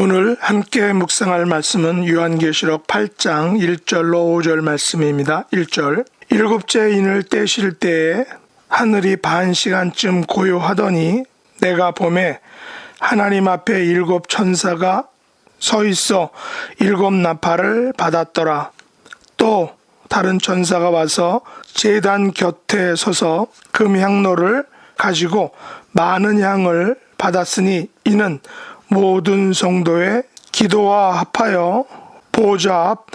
오늘 함께 묵상할 말씀은 요한계시록 8장 1절로 5절 말씀입니다. 1절 일곱째 인을 떼실 때에 하늘이 반 시간쯤 고요하더니 내가 보매 하나님 앞에 일곱 천사가 서 있어 일곱 나팔을 받았더라. 또 다른 천사가 와서 제단 곁에 서서 금향로를 가지고 많은 향을 받았으니 이는 모든 성도의 기도와 합하여 보좌 앞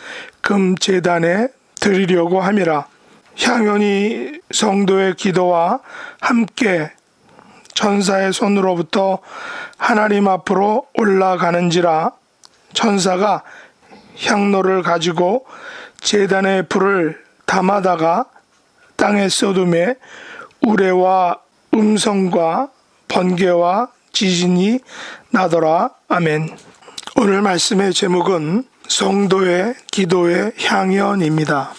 금제단에 드리려고 함이라. 향연이 성도의 기도와 함께 천사의 손으로부터 하나님 앞으로 올라가는지라. 천사가 향로를 가지고 제단의 불을 담아다가 땅에 쏟음에 우레와 음성과 번개와 지진이 나더라. 아멘. 오늘 말씀의 제목은 성도의 기도의 향연입니다.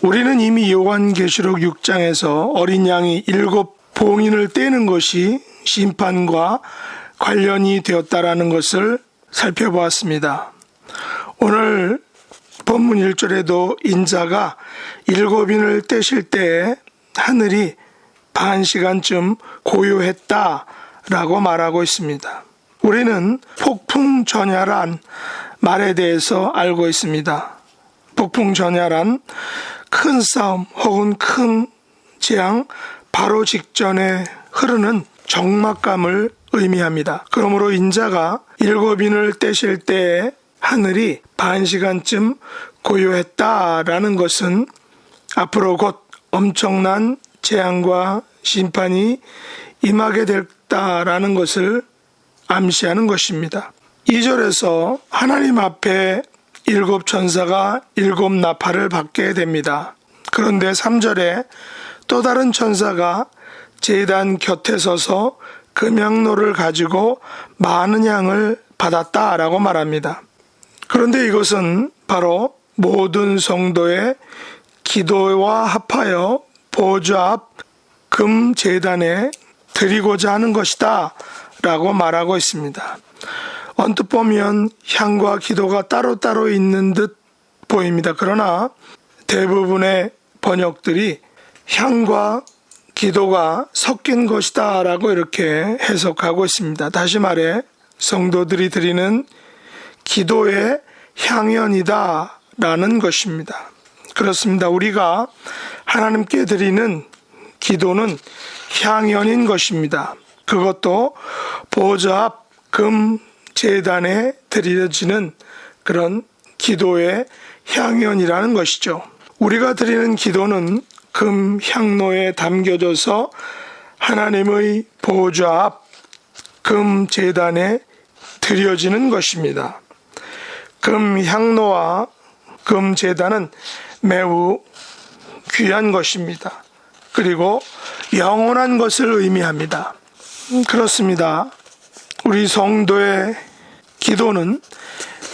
우리는 이미 요한계시록 6장에서 어린 양이 7 봉인을 떼는 것이 심판과 관련이 되었다라는 것을 살펴보았습니다. 오늘 본문 1절에도 인자가 7인을 떼실 때에 하늘이 반 시간쯤 고요했다라고 말하고 있습니다. 우리는 폭풍전야란 말에 대해서 알고 있습니다. 폭풍전야란 큰 싸움 혹은 큰 재앙 바로 직전에 흐르는 적막감을 의미합니다. 그러므로 인자가 7인을 떼실 때에 하늘이 반 시간쯤 고요했다라는 것은 앞으로 곧 엄청난 재앙과 심판이 임하게 됐다라는 것을 암시하는 것입니다. 2절에서 하나님 앞에 7 천사가 7 나팔을 받게 됩니다. 그런데 3절에 또 다른 천사가 제단 곁에 서서 금향로를 가지고 많은 양을 받았다라고 말합니다. 그런데 이것은 바로 모든 성도의 기도와 합하여 보좌 앞 금 제단에 드리고자 하는 것이다 라고 말하고 있습니다. 언뜻 보면 향과 기도가 따로따로 있는 듯 보입니다. 그러나 대부분의 번역들이 향과 기도가 섞인 것이다 라고 이렇게 해석하고 있습니다. 다시 말해 성도들이 드리는 기도의 향연이다 라는 것입니다. 그렇습니다. 우리가 하나님께 드리는 기도는 향연인 것입니다. 그것도 보좌 앞 금 제단에 드려지는 그런 기도의 향연이라는 것이죠. 우리가 드리는 기도는 금 향로에 담겨져서 하나님의 보좌 앞 금 제단에 드려지는 것입니다. 금 향로와 금 제단은 매우 귀한 것입니다. 그리고 영원한 것을 의미합니다. 그렇습니다. 우리 성도의 기도는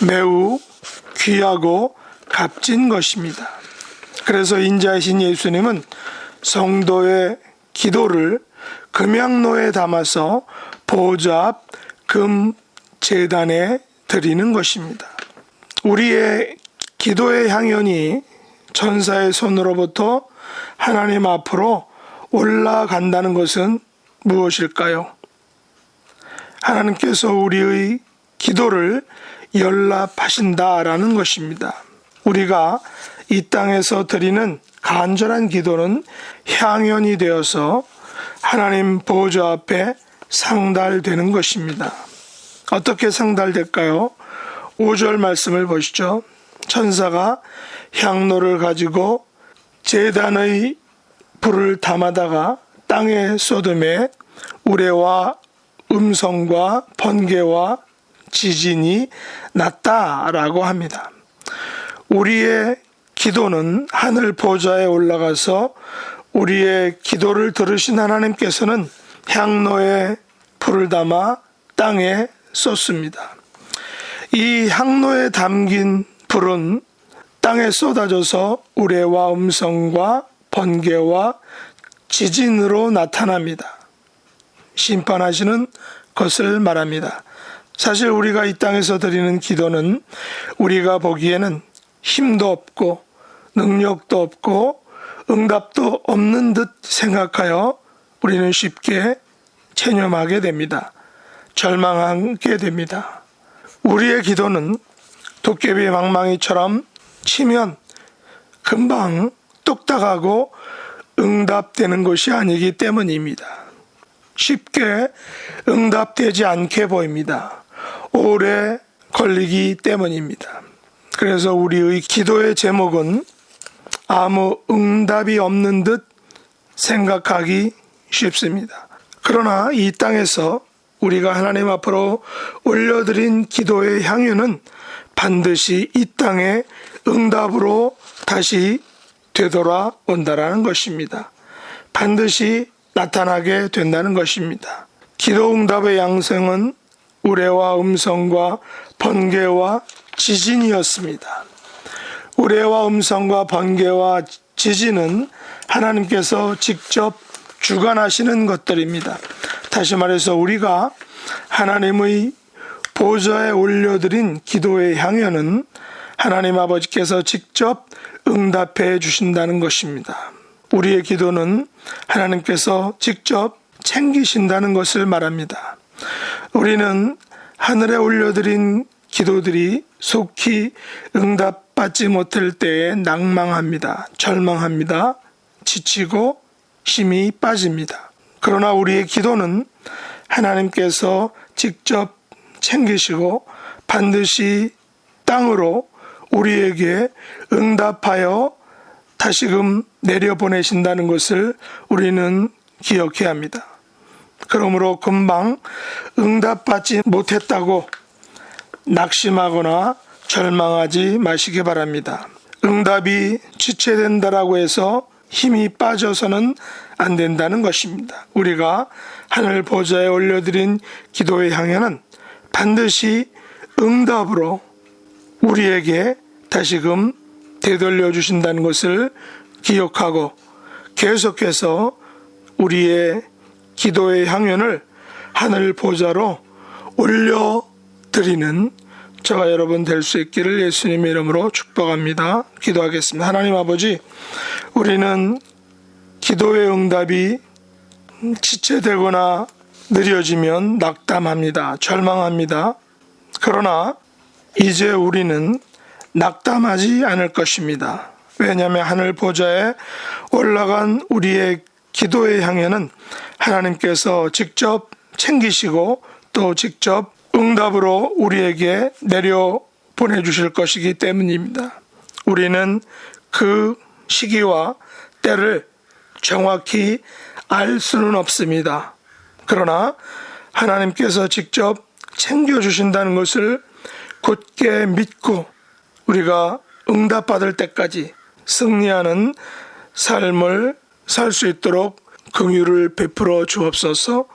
매우 귀하고 값진 것입니다. 그래서 인자이신 예수님은 성도의 기도를 금향로에 담아서 보좌 앞 금 제단에 드리는 것입니다. 우리의 기도의 향연이 천사의 손으로부터 하나님 앞으로 올라간다는 것은 무엇일까요? 하나님께서 우리의 기도를 연락하신다라는 것입니다. 우리가 이 땅에서 드리는 간절한 기도는 향연이 되어서 하나님 보좌 앞에 상달되는 것입니다. 어떻게 상달될까요? 5절 말씀을 보시죠. 천사가 향로를 가지고 제단의 불을 담아다가 땅에 쏟음에 우레와 음성과 번개와 지진이 났다라고 합니다. 우리의 기도는 하늘 보좌에 올라가서 우리의 기도를 들으신 하나님께서는 향로에 불을 담아 땅에 쏟습니다. 이 향로에 담긴 불은 땅에 쏟아져서 우레와 음성과 번개와 지진으로 나타납니다. 심판하시는 것을 말합니다. 사실 우리가 이 땅에서 드리는 기도는 우리가 보기에는 힘도 없고 능력도 없고 응답도 없는 듯 생각하여 우리는 쉽게 체념하게 됩니다. 절망하게 됩니다. 우리의 기도는 도깨비 망망이처럼 치면 금방 뚝딱하고 응답되는 것이 아니기 때문입니다. 쉽게 응답되지 않게 보입니다. 오래 걸리기 때문입니다. 그래서 우리의 기도의 제목은 아무 응답이 없는 듯 생각하기 쉽습니다. 그러나 이 땅에서 우리가 하나님 앞으로 올려드린 기도의 향유는 반드시 이 땅의 응답으로 다시 되돌아온다라는 것입니다. 반드시 나타나게 된다는 것입니다. 기도 응답의 양성은 우레와 음성과 번개와 지진이었습니다. 우레와 음성과 번개와 지지는 하나님께서 직접 주관하시는 것들입니다. 다시 말해서 우리가 하나님의 보좌에 올려드린 기도의 향연은 하나님 아버지께서 직접 응답해 주신다는 것입니다. 우리의 기도는 하나님께서 직접 챙기신다는 것을 말합니다. 우리는 하늘에 올려드린 기도들이 속히 응답받지 못할 때에 낭망합니다. 절망합니다. 지치고 힘이 빠집니다. 그러나 우리의 기도는 하나님께서 직접 챙기시고 반드시 땅으로 우리에게 응답하여 다시금 내려보내신다는 것을 우리는 기억해야 합니다. 그러므로 금방 응답받지 못했다고 낙심하거나 절망하지 마시기 바랍니다. 응답이 지체된다라고 해서 힘이 빠져서는 안 된다는 것입니다. 우리가 하늘 보좌에 올려드린 기도의 향연은 반드시 응답으로 우리에게 다시금 되돌려 주신다는 것을 기억하고 계속해서 우리의 기도의 향연을 하늘 보좌로 올려드리는 저와 여러분 될 수 있기를 예수님의 이름으로 축복합니다. 기도하겠습니다. 하나님 아버지, 우리는 기도의 응답이 지체되거나 느려지면 낙담합니다. 절망합니다. 그러나 이제 우리는 낙담하지 않을 것입니다. 왜냐하면 하늘 보좌에 올라간 우리의 기도의 향연은 하나님께서 직접 챙기시고 또 직접 응답으로 우리에게 내려 보내주실 것이기 때문입니다. 우리는 그 시기와 때를 정확히 알 수는 없습니다. 그러나 하나님께서 직접 챙겨주신다는 것을 굳게 믿고 우리가 응답받을 때까지 승리하는 삶을 살 수 있도록 긍휼을 베풀어 주옵소서.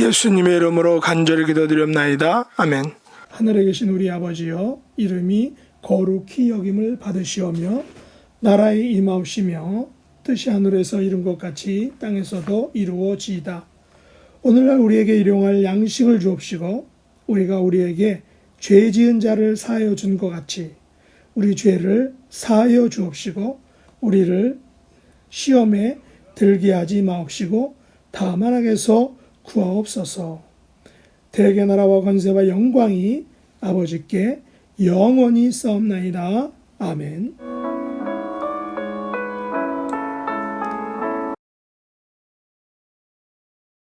예수님의 이름으로 간절히 기도드리옵나이다. 아멘. 하늘에 계신 우리 아버지여, 이름이 거룩히 여김을 받으시오며 나라의 임하옵시며 뜻이 하늘에서 이룬 것 같이 땅에서도 이루어지이다. 오늘날 우리에게 일용할 양식을 주옵시고 우리가 우리에게 죄 지은 자를 사하여 준 것 같이 우리 죄를 사하여 주옵시고 우리를 시험에 들게 하지 마옵시고 다만 악에서 구하옵소서. 대개 나라와 권세와 영광이 아버지께 영원히 싸움나이다. 아멘.